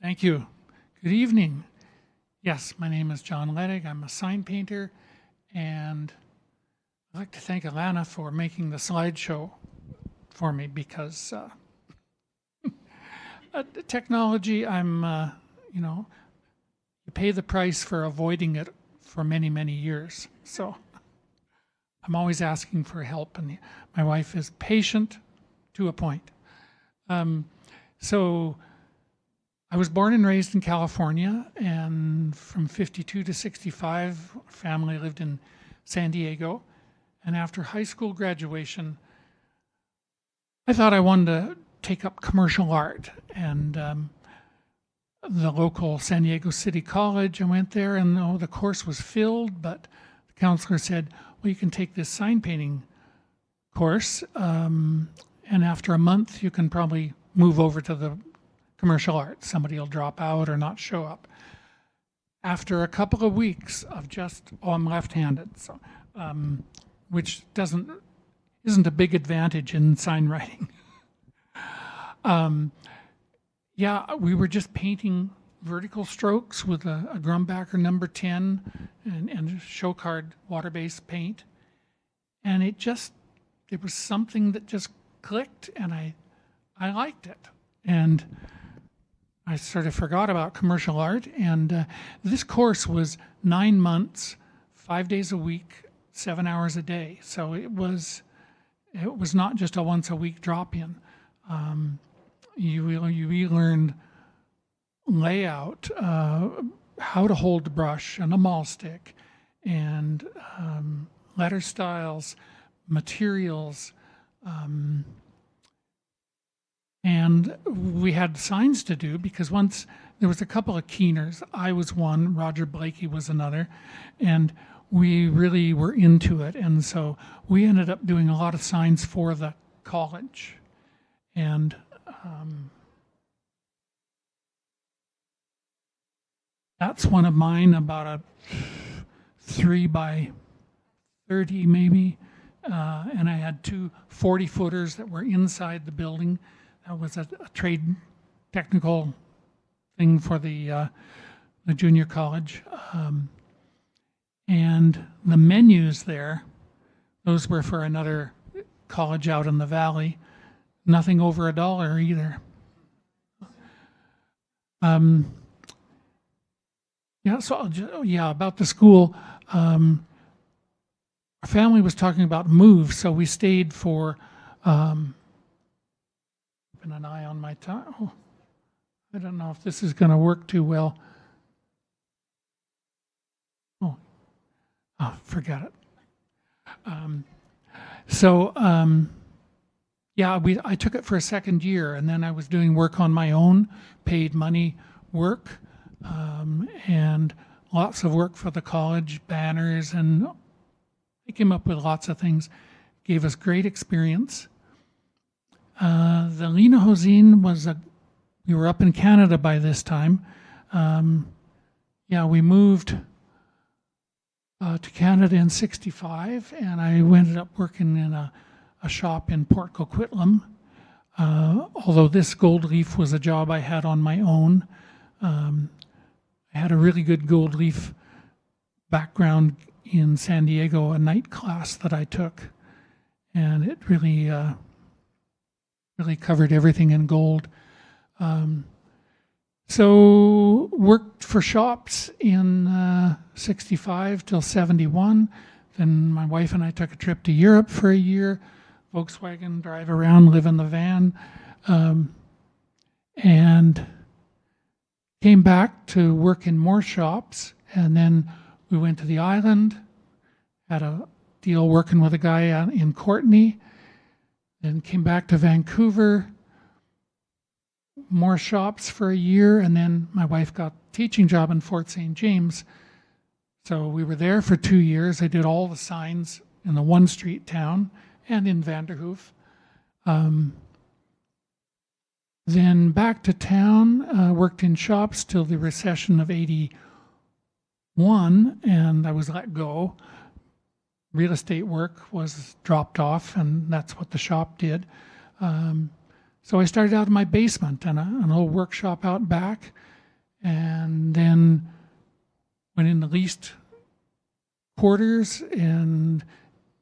Thank you. Good evening. Yes, my name is John Lennig. I'm a sign painter, and I'd like to thank Alana for making the slideshow for me because the technology, you pay the price for avoiding it for many, many years. So I'm always asking for help, and my wife is patient to a point. So I was born and raised in California, and from 52 to 65, our family lived in San Diego. And after high school graduation, I thought I wanted to take up commercial art. And the local San Diego City College, I went there, and the course was filled, but the counselor said, well, you can take this sign painting course, and after a month, you can probably move over to the commercial art. Somebody will drop out or not show up. After a couple of weeks of I'm left-handed, so which isn't a big advantage in sign writing. Yeah, we were just painting vertical strokes with a Grumbacher number 10 and Showcard water-based paint, and it was something that just clicked, and I liked it. And I sort of forgot about commercial art, and this course was 9 months, 5 days a week, 7 hours a day. So it was not just a once a week drop-in. You learned layout, how to hold the brush and a maul stick, and letter styles, materials. And we had signs to do because once there was a couple of keeners. I was one, Roger Blakey was another, and we really were into it. And so we ended up doing a lot of signs for the college. And that's one of mine, about a 3 by 30 maybe. And I had two 40-footers that were inside the building. That was a trade technical thing for the junior college. And the menus there, those were for another college out in the valley. Nothing over $1 either. About the school. Our family was talking about moves, so we stayed for. Keeping an eye on my time. Oh, I don't know if this is going to work too well. Forget it. I took it for a second year, and then I was doing work on my own, paid money work, and lots of work for the college, banners, and I came up with lots of things. Gave us great experience. The Lena Hosine we were up in Canada by this time. We moved to Canada in '65, and I ended up working in a shop in Port Coquitlam. Although this gold leaf was a job I had on my own. I had a really good gold leaf background in San Diego, a night class that I took, and it really covered everything in gold. So worked for shops in 65 till 71. Then my wife and I took a trip to Europe for a year, Volkswagen, drive around, live in the van, and came back to work in more shops. And then we went to the island, had a deal working with a guy in Courtenay, then came back to Vancouver, more shops for a year, and then my wife got a teaching job in Fort St. James. So we were there for 2 years. I did all the signs in the one street town and in Vanderhoof. Then back to town, worked in shops till the recession of '81, and I was let go. Real estate work was dropped off, and that's what the shop did. So I started out in my basement and an old workshop out back, and then went in the leased quarters and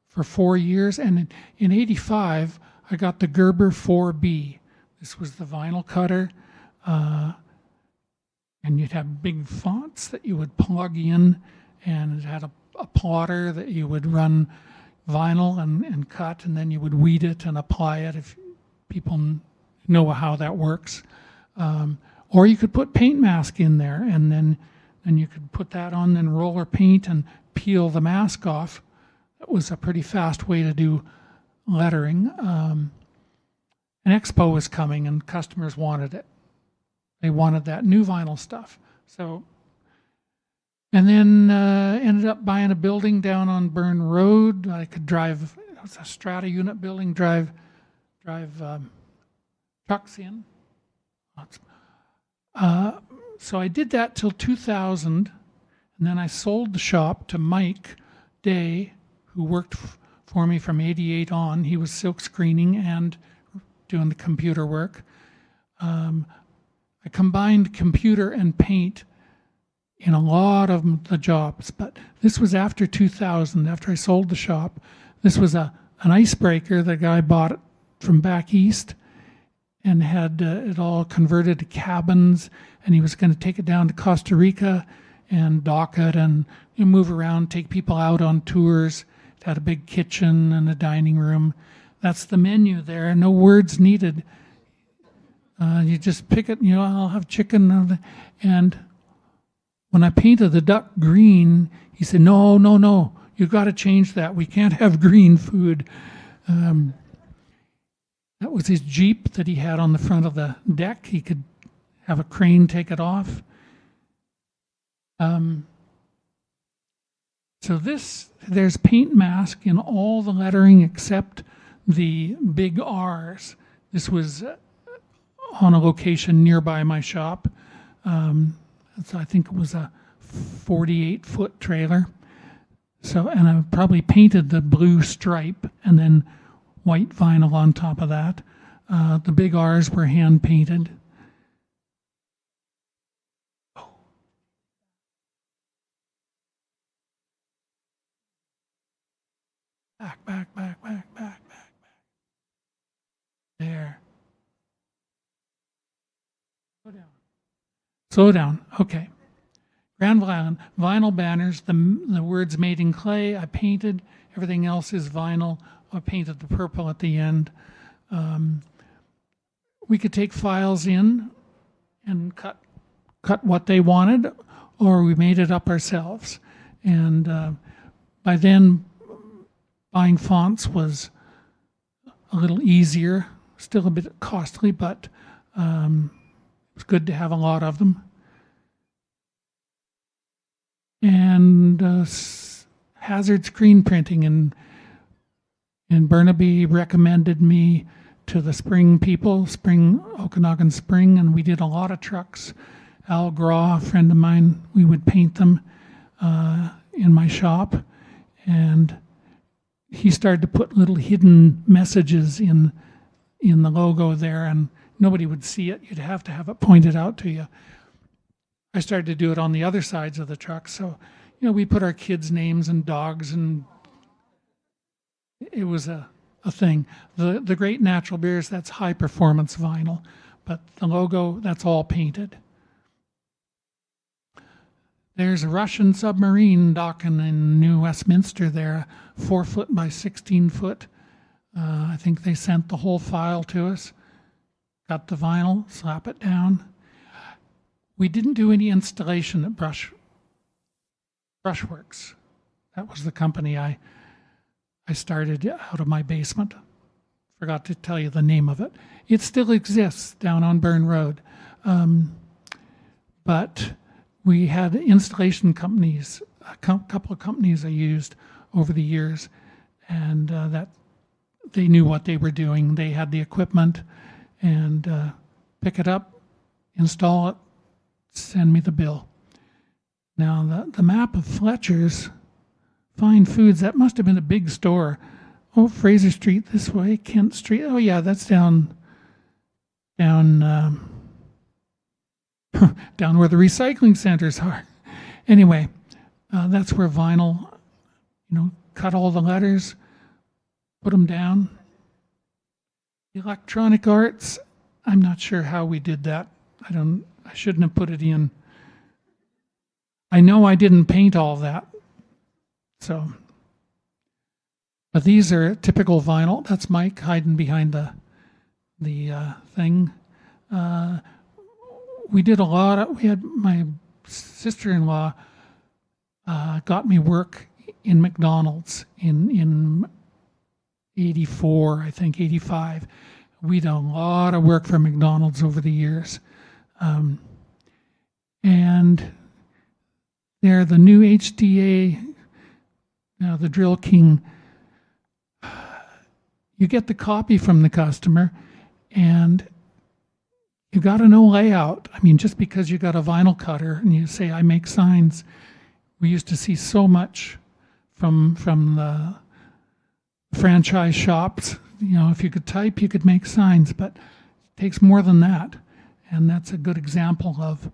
for 4 years. And in '85, I got the Gerber 4B. This was the vinyl cutter, and you'd have big fonts that you would plug in, and it had a plotter that you would run vinyl and cut, and then you would weed it and apply it if people know how that works. Or you could put paint mask in there, and then you could put that on, then roller paint and peel the mask off. That was a pretty fast way to do lettering. An expo was coming, and customers wanted it. They wanted that new vinyl stuff. So, and then ended up buying a building down on Burn Road. I could drive, it was a strata unit building, drive trucks in. So I did that till 2000, and then I sold the shop to Mike Day, who worked for me from '88 on. He was silk screening and doing the computer work. I combined computer and paint in a lot of the jobs, but this was after 2000, after I sold the shop. This was an icebreaker the guy bought it from back east, and had it all converted to cabins, and he was going to take it down to Costa Rica and dock it and move around, take people out on tours. It had a big kitchen and a dining room. That's the menu there, no words needed. You just pick it, I'll have chicken. And when I painted the duck green, he said, no, you've got to change that. We can't have green food. That was his Jeep that he had on the front of the deck. He could have a crane take it off. So there's paint mask in all the lettering except the big R's. This was on a location nearby my shop. So I think it was a 48-foot trailer. So, and I probably painted the blue stripe and then white vinyl on top of that. The big R's were hand painted. Oh. Back. There. Slow down. Okay. Grand vinyl banners, the words made in clay, I painted. Everything else is vinyl. I painted the purple at the end. We could take files in and cut what they wanted, or we made it up ourselves. And by then, buying fonts was a little easier, still a bit costly, but it was good to have a lot of them. And hazard screen printing in Burnaby recommended me to the Spring people, Okanagan Spring, and we did a lot of trucks. Al Graw, a friend of mine, we would paint them in my shop, and he started to put little hidden messages in the logo there, and nobody would see it. You'd have to have it pointed out to you. I started to do it on the other sides of the truck, so we put our kids' names and dogs, and it was a thing. The Great Natural Beers, that's high performance vinyl, but the logo, that's all painted. There's a Russian submarine docking in New Westminster there, 4 foot by 16 foot. I think they sent the whole file to us. Got the vinyl, slap it down. We didn't do any installation at Brushworks. That was the company I started out of my basement. Forgot to tell you the name of it. It still exists down on Burn Road. But we had installation companies, a couple of companies I used over the years, and that they knew what they were doing. They had the equipment, and pick it up, install it, send me the bill. Now, the map of Fletcher's Fine Foods, that must have been a big store. Oh, Fraser Street this way, Kent Street. Oh, yeah, that's down down down where the recycling centers are. Anyway, that's where vinyl, cut all the letters, put them down. Electronic arts, I'm not sure how we did that. I shouldn't have put it in. I know I didn't paint all that. So, but these are typical vinyl. That's Mike hiding behind the thing. We did a lot we had my sister-in-law got me work in McDonald's in 84, I think 85. We did a lot of work for McDonald's over the years. And they're the new HDA, the Drill King. You get the copy from the customer, and you got to know layout. I mean, just because you got a vinyl cutter and you say, I make signs, we used to see so much from the franchise shops. If you could type, you could make signs, but it takes more than that. And that's a good example of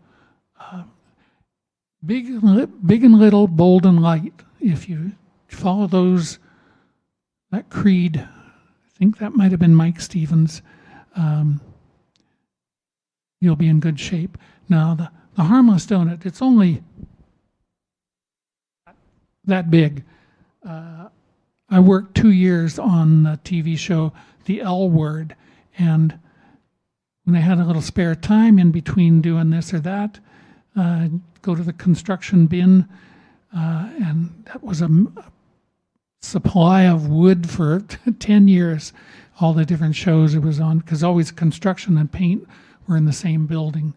big and little, bold and light. If you follow that creed, I think that might have been Mike Stevens, you'll be in good shape. Now, the harmless donut, it's only that big. I worked 2 years on the TV show, The L Word, and when I had a little spare time in between doing this or that, go to the construction bin, and that was a supply of wood for 10 years, all the different shows it was on, because always construction and paint were in the same building.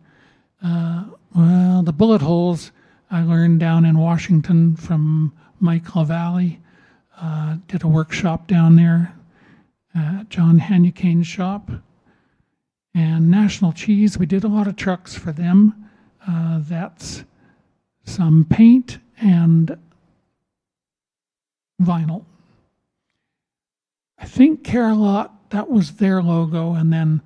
Well, the bullet holes I learned down in Washington from Mike LaValle. Did a workshop down there at John Hannicane's shop. And National Cheese, we did a lot of trucks for them. That's some paint and vinyl. I think Carolot, that was their logo, and then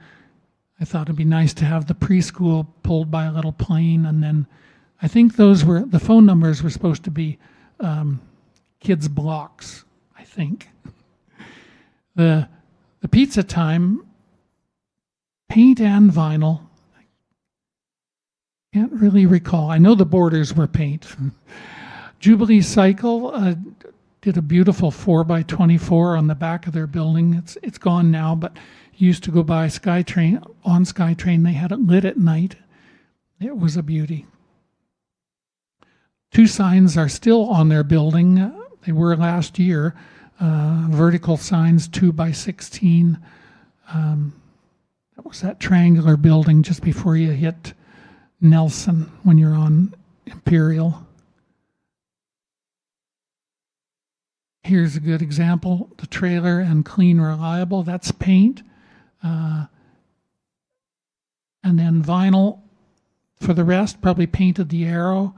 I thought it'd be nice to have the preschool pulled by a little plane, and then I think the phone numbers were supposed to be kids' blocks, I think. The pizza time, paint and vinyl, I can't really recall. I know the borders were paint. Jubilee Cycle did a beautiful 4x24 on the back of their building. It's gone now, but used to go by SkyTrain. On SkyTrain, they had it lit at night. It was a beauty. 2 signs are still on their building. They were last year. Vertical signs, 2x16. That was that triangular building just before you hit Nelson when you're on Imperial. Here's a good example, the trailer and Clean Reliable, that's paint. And then vinyl for the rest, probably painted the arrow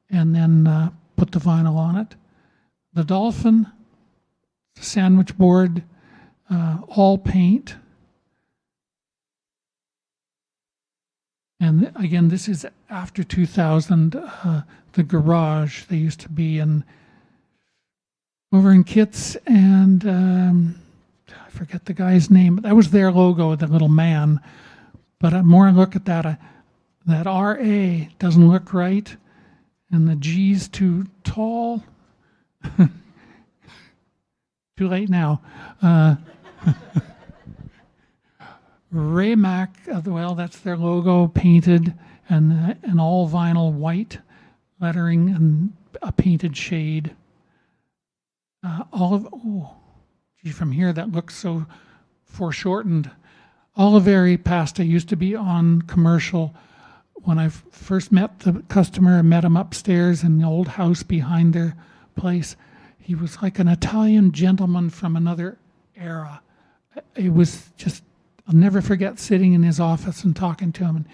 and then put the vinyl on it. The Dolphin, the sandwich board, all paint. And again, this is after 2000, the garage. They used to be over in Kitts, and I forget the guy's name. That was their logo, the little man. But more I look at that, that RA doesn't look right, and the G's too tall. Too late now. Raymac, well, that's their logo, painted, and all vinyl white lettering and a painted shade. From here that looks so foreshortened. Oliveri pasta used to be on commercial. When I first met the customer, I met him upstairs in the old house behind their place. He was like an Italian gentleman from another era. It was just, I'll never forget sitting in his office and talking to him. And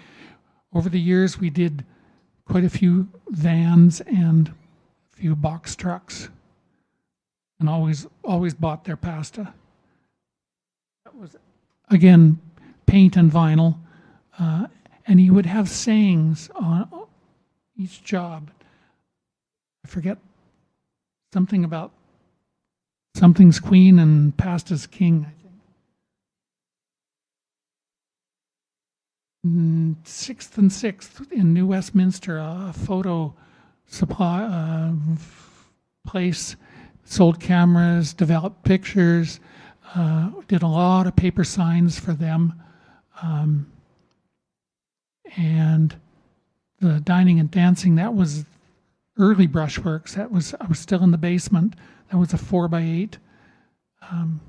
over the years, we did quite a few vans and a few box trucks, and always bought their pasta. That was, again, paint and vinyl. And he would have sayings on each job. I forget something about something's queen and past is king, I think. 6th and 6th in New Westminster, a photo supply place, sold cameras, developed pictures, did a lot of paper signs for them. And the dining and dancing, that was early brushworks. I was still in the basement. That was a 4x8. And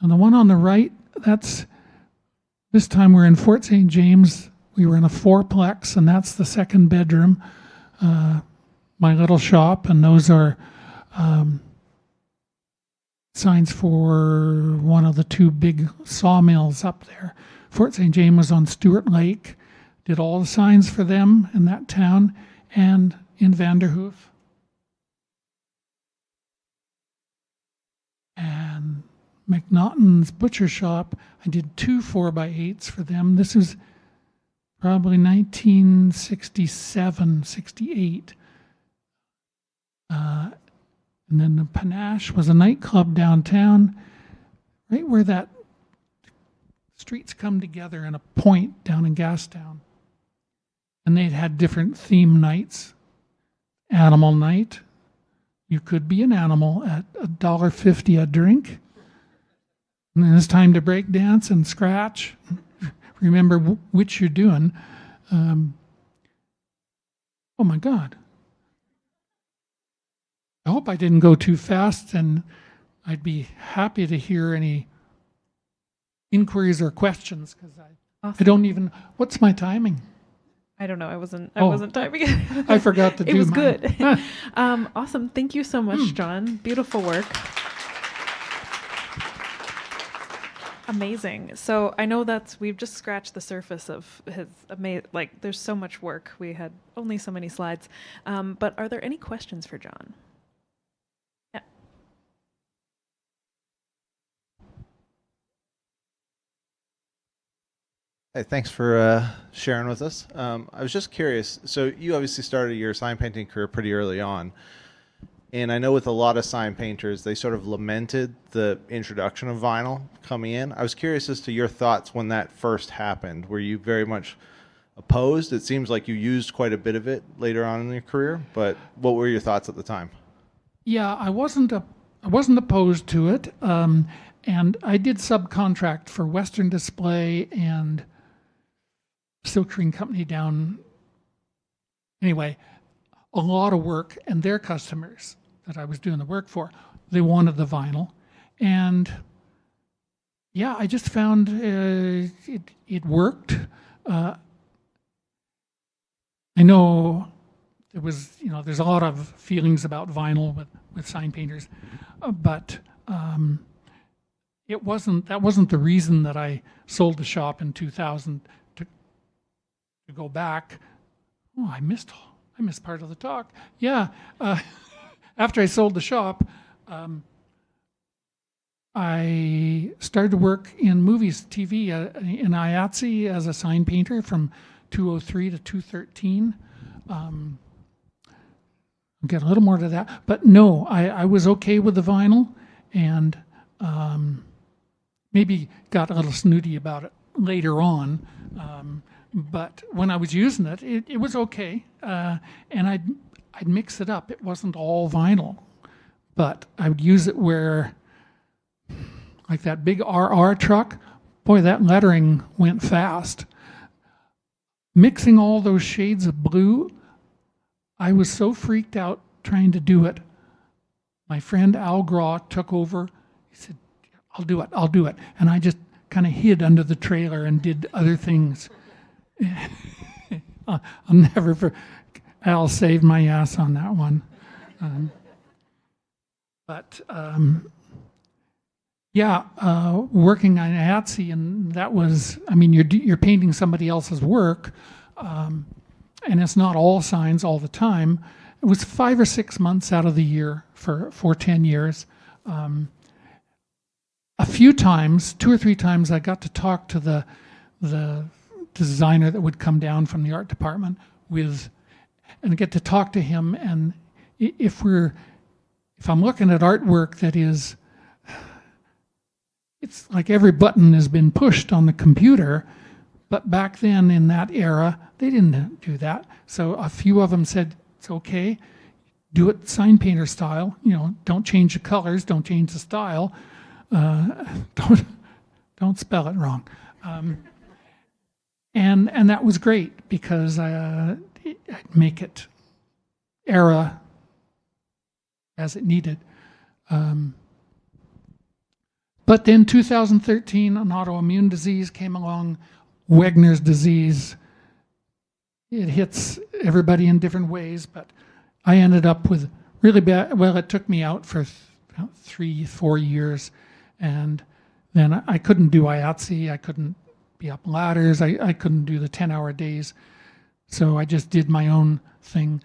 the one on the right, this time we're in Fort St. James. We were in a fourplex, and that's the second bedroom. My little shop, and those are signs for one of the two big sawmills up there. Fort St. James was on Stewart Lake. Did all the signs for them in that town and in Vanderhoof. And McNaughton's butcher shop, I did 2 4x8s for them. This was probably 1967, 68. And then the Panache was a nightclub downtown, right where that streets come together in a point down in Gastown. And they'd had different theme nights. Animal night. You could be an animal at $1.50 a drink. And then it's time to break dance and scratch. Remember which you're doing. Oh my God. I hope I didn't go too fast, and I'd be happy to hear any inquiries or questions, because Awesome. I don't even, what's my timing? I don't know. I wasn't typing it. I forgot to do it was mine. good. Awesome. Thank you so much, John. Beautiful work. Amazing. So I know we've just scratched the surface of his amazing, there's so much work. We had only so many slides. But are there any questions for John? Yeah. Hey, thanks for sharing with us. I was just curious. So you obviously started your sign painting career pretty early on. And I know with a lot of sign painters, they sort of lamented the introduction of vinyl coming in. I was curious as to your thoughts when that first happened. Were you very much opposed? It seems like you used quite a bit of it later on in your career, but what were your thoughts at the time? Yeah, I wasn't opposed to it. And I did subcontract for Western Display and Silk Screen Company down. Anyway, a lot of work, and their customers that I was doing the work for, they wanted the vinyl. And yeah, I just found it worked. I know there was, there's a lot of feelings about vinyl with sign painters, but that wasn't the reason that I sold the shop in 2000 to go back. Oh, I missed part of the talk. Yeah, after I sold the shop, I started to work in movies, TV, in IATSE as a sign painter from 2003 to 2013. I'll get a little more to that. But no, I was okay with the vinyl, and maybe got a little snooty about it later on. But when I was using it, it was okay. And I'd mix it up. It wasn't all vinyl. But I would use it where, like that big RR truck, boy, that lettering went fast. Mixing all those shades of blue, I was so freaked out trying to do it. My friend Al Graw took over. He said, I'll do it. And I just kind of hid under the trailer and did other things. I'll never Al saved my ass on that one. Working on IATSE, and that was, you're painting somebody else's work, and it's not all signs all the time. It was 5 or 6 months out of the year for 10 years. A few times, 2 or 3 times, I got to talk to the designer that would come down from the art department and get to talk to him. And if I'm looking at artwork that is, it's like every button has been pushed on the computer, but back then in that era, they didn't do that. So a few of them said, it's okay, do it sign painter style, don't change the colors, don't change the style, don't spell it wrong. And that was great because I'd make it era as it needed. But then 2013, an autoimmune disease came along, Wegener's disease. It hits everybody in different ways, but I ended up with really bad, well, it took me out for 3-4 years, and then I couldn't do IATSE, I couldn't be up ladders, I couldn't do the 10-hour days, so I just did my own thing.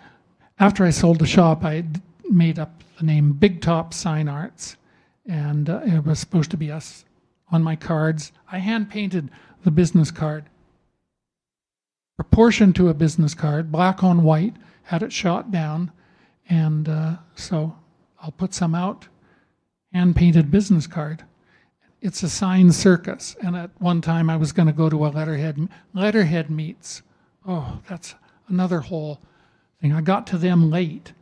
After I sold the shop, I made up the name Big Top Sign Arts, and it was supposed to be us on my cards. I hand-painted the business card, proportioned to a business card, black on white, had it shot down, and so I'll put some out, hand-painted business card. It's a sign circus, and at one time I was going to go to a letterhead meets. Oh, that's another whole thing. I got to them late.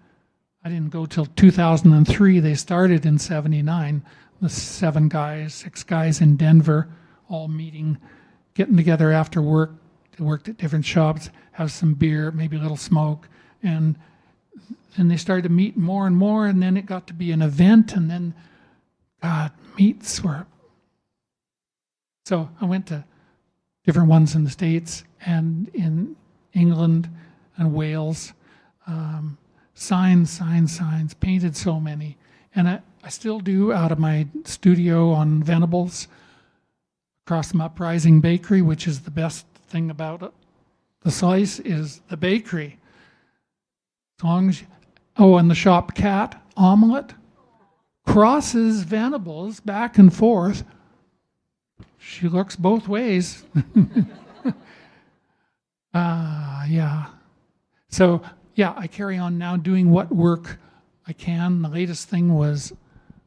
I didn't go till 2003. They started in 79. The 6 guys in Denver, all meeting, getting together after work. They worked at different shops, have some beer, maybe a little smoke, and then they started to meet more and more, and then it got to be an event, and then, God, meets were... So I went to different ones in the States and in England and Wales. Signs, painted so many. And I still do out of my studio on Venables, across from Uprising Bakery, which is the best thing about it. The slice is the bakery. As long as and the shop cat omelet crosses Venables back and forth. She looks both ways. Yeah. So, yeah, I carry on now doing what work I can. The latest thing was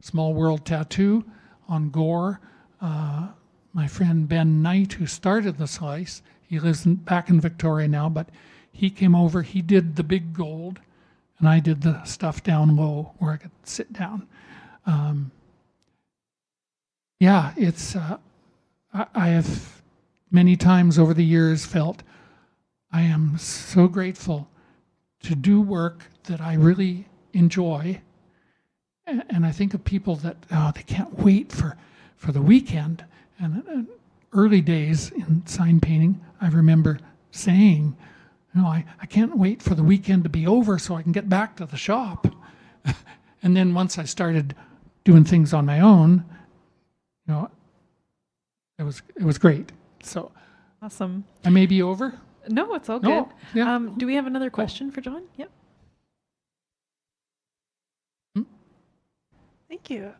Small World Tattoo on Gore. My friend Ben Knight, who started the slice, he lives back in Victoria now, but he came over, he did the big gold, and I did the stuff down low where I could sit down. Yeah, it's... I have many times over the years felt I am so grateful to do work that I really enjoy. And I think of people that they can't wait for the weekend. And early days in sign painting, I remember saying, I can't wait for the weekend to be over so I can get back to the shop. And then once I started doing things on my own, it was great. So awesome. I may be over. No, it's all No, good. yeah. Do we have another question for John? Yep. Thank you.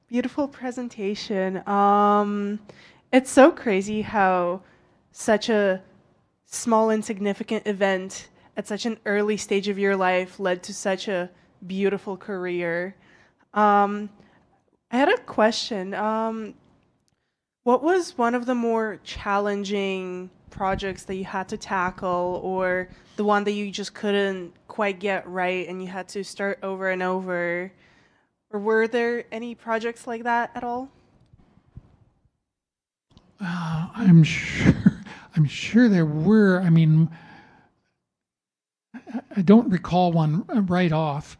Beautiful presentation. It's so crazy how such a small, insignificant event at such an early stage of your life led to such a beautiful career. I had a question. What was one of the more challenging projects that you had to tackle, or the one that you just couldn't quite get right and you had to start over and over? Or were there any projects like that at all? I'm sure there were. I mean, I don't recall one right off.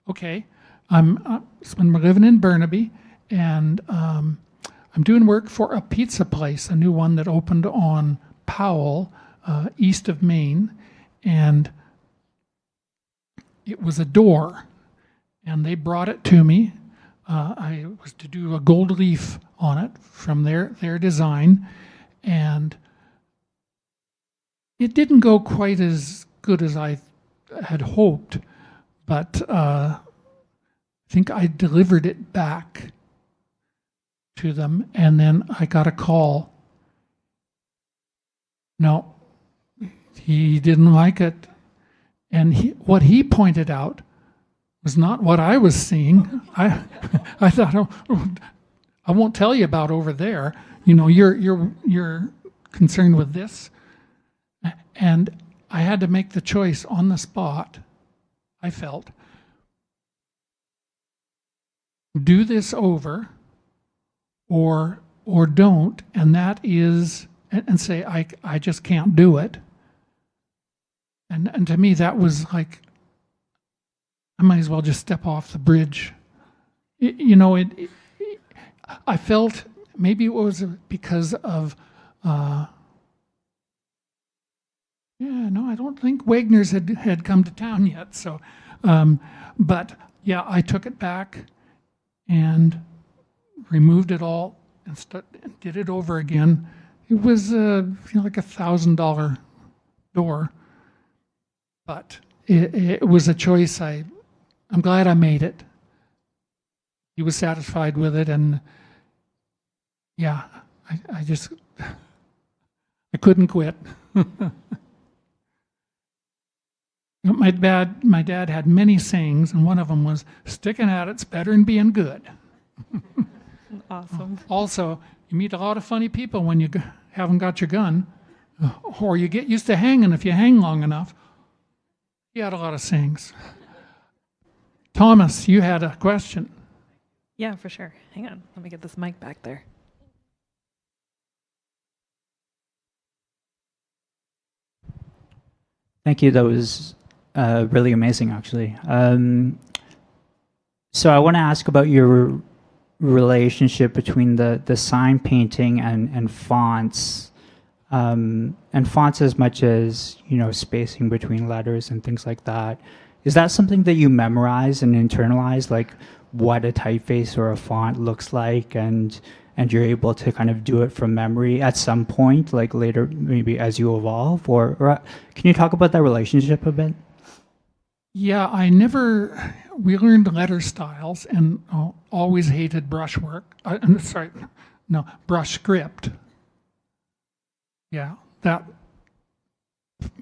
Okay. I'm living in Burnaby, and I'm doing work for a pizza place, a new one that opened on Powell, east of Maine, and it was a door, and they brought it to me. I was to do a gold leaf on it from their design, and it didn't go quite as good as I had hoped, but I think I delivered it back to them, and then I got a call. No, he didn't like it. And what he pointed out was not what I was seeing. I thought, oh, I won't tell you about over there. You know, you're concerned with this. And I had to make the choice on the spot, I felt. Do this over or don't, and that is, and say, I just can't do it. And to me, that was like, I might as well just step off the bridge. You know, I felt maybe it was because of, yeah, no, I don't think Wagner's had come to town yet. So, but yeah, I took it back and removed it all and did it over again. It was like $1,000 door, but it was a choice. I'm glad I made it. He was satisfied with it, and yeah, I just I couldn't quit. My dad had many sayings, and one of them was, "Sticking at it's better than being good." Awesome. Also, you meet a lot of funny people when you haven't got your gun, or you get used to hanging if you hang long enough. He had a lot of sayings. Thomas, you had a question. Yeah, for sure. Hang on. Let me get this mic back there. Thank you. That was really amazing, actually. So I want to ask about your relationship between the sign painting and fonts, and fonts as much as, you know, spacing between letters and things like that. Is that something that you memorize and internalize, like what a typeface or a font looks like, and you're able to kind of do it from memory at some point, like later, maybe as you evolve? Or can you talk about that relationship a bit? Yeah, we learned letter styles and always hated brushwork. Brush script. Yeah, that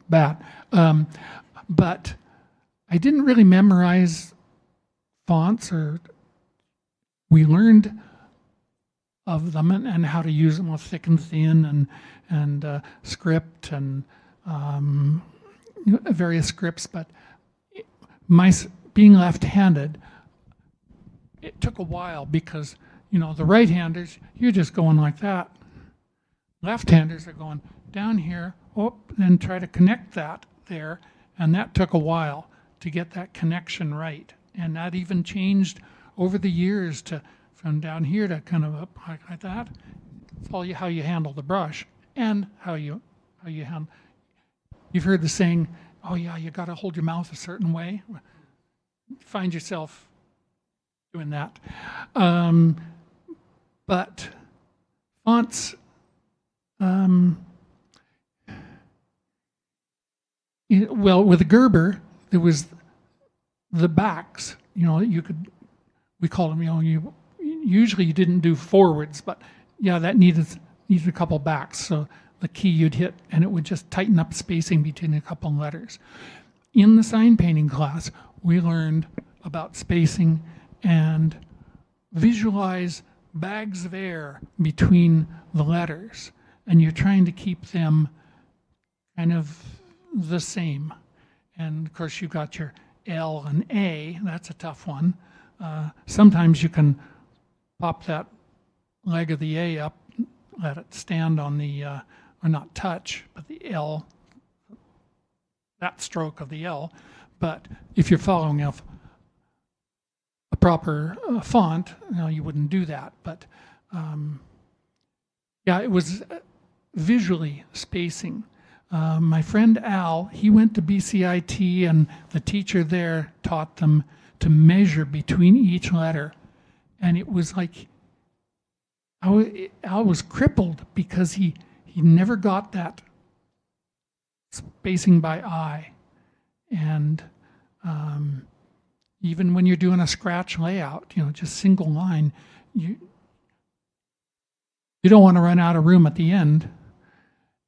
bad. But I didn't really memorize fonts, or we learned of them and how to use them with thick and thin and script and various scripts. But being left-handed, it took a while because, you know, the right-handers, you're just going like that. Left-handers are going down here, then try to connect that there, and that took a while to get that connection right. And that even changed over the years from down here to kind of up like that. It's all how you handle the brush and how you handle. You've heard the saying, "Oh yeah, you got to hold your mouth a certain way." Find yourself doing that. But fonts, well, with Gerber, there was the backs. You know, we call them. You know, usually you didn't do forwards, but yeah, that needed a couple backs. So the key you'd hit, and it would just tighten up spacing between a couple letters. In the sign painting class, we learned about spacing and visualize bags of air between the letters, and you're trying to keep them kind of the same. And of course, you've got your L and A. That's a tough one. Sometimes you can pop that leg of the A up, let it stand on the, or not touch, but the L, that stroke of the L. But if you're following a proper font, you wouldn't do that. But yeah, it was visually spacing. My friend Al, he went to BCIT, and the teacher there taught them to measure between each letter. And it was like, Al was crippled because he never got that spacing by eye. And even when you're doing a scratch layout, just single line, you don't want to run out of room at the end.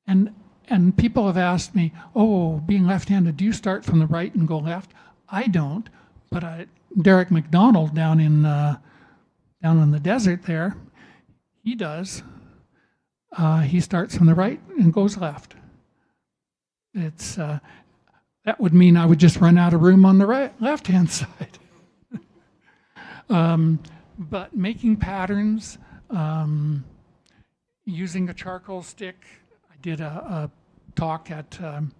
And people have asked me, oh, being left-handed, do you start from the right and go left? I don't, but Derek McDonald down in the desert there, he does. He starts from the right and goes left. It's that would mean I would just run out of room on the left-hand side. But making patterns, using a charcoal stick. I did a talk at in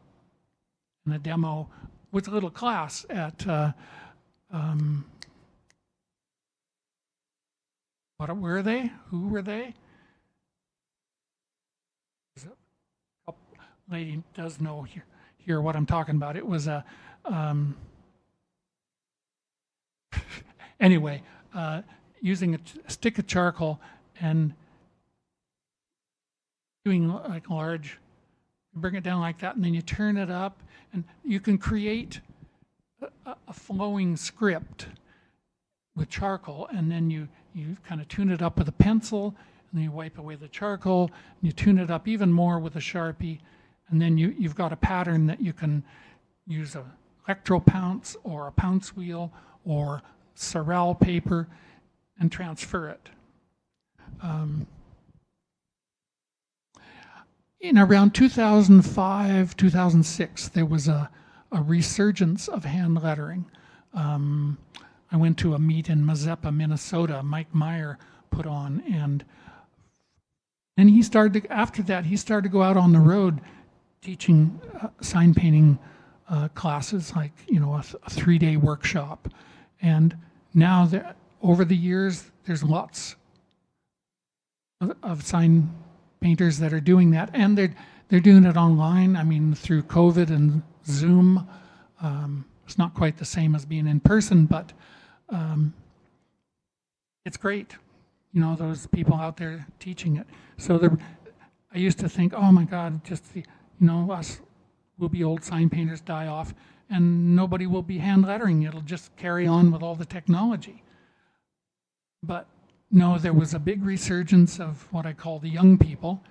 a demo with a little class at what were they? Who were they? A lady does know here what I'm talking about. It was a anyway, using a stick of charcoal and doing like large, bring it down like that, and then you turn it up, and you can create a flowing script with charcoal, and then you kind of tune it up with a pencil, and then you wipe away the charcoal, and you tune it up even more with a Sharpie, and then you've got a pattern that you can use a electro pounce or a pounce wheel or Sorel paper and transfer it. In around 2005, 2006, there was a resurgence of hand lettering. I went to a meet in Mazeppa, Minnesota, Mike Meyer put on, and he started to, after that, he started to go out on the road teaching sign painting classes, like, you know, a 3-day workshop. And now, over the years, there's lots of sign painters that are doing that, and they're doing it online. I mean, through COVID and Zoom. It's not quite the same as being in person, but it's great. You know, those people out there teaching it. So I used to think, oh my God, us will be old sign painters, die off, and nobody will be hand lettering. It'll just carry on with all the technology. But no, there was a big resurgence of what I call the young people.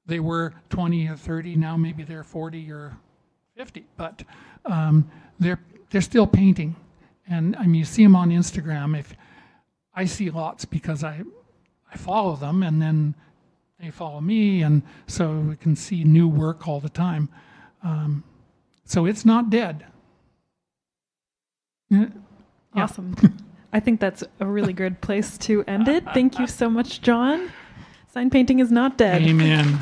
They were 20 or 30, now maybe they're 40 or 50, but they're still painting. And I mean, you see them on Instagram. If I see lots because I follow them, and then they follow me, and so we can see new work all the time. So it's not dead. Yeah. Awesome. I think that's a really good place to end it. Thank you so much, John. Sign painting is not dead. Amen.